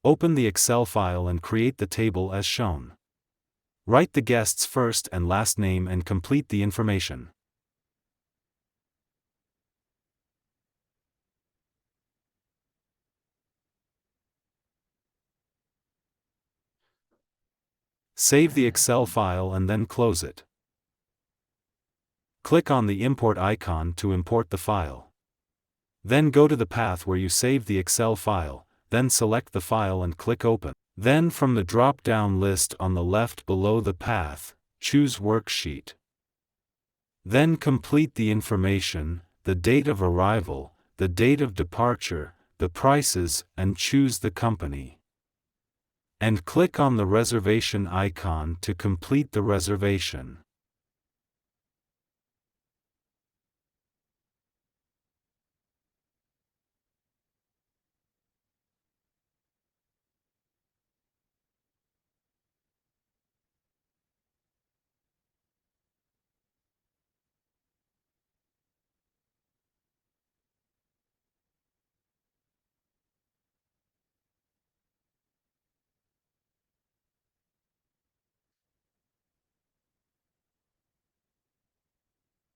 Open the Excel file and create the table as shown. Write the guest's first and last name and complete the information. Save the Excel file and then close it. Click on the import icon to import the file. Then go to the path where you saved the Excel file, then select the file and click Open. Then from the drop-down list on the left below the path, choose Worksheet. Then complete the information, the date of arrival, the date of departure, the prices, and choose the company. And click on the reservation icon to complete the reservation.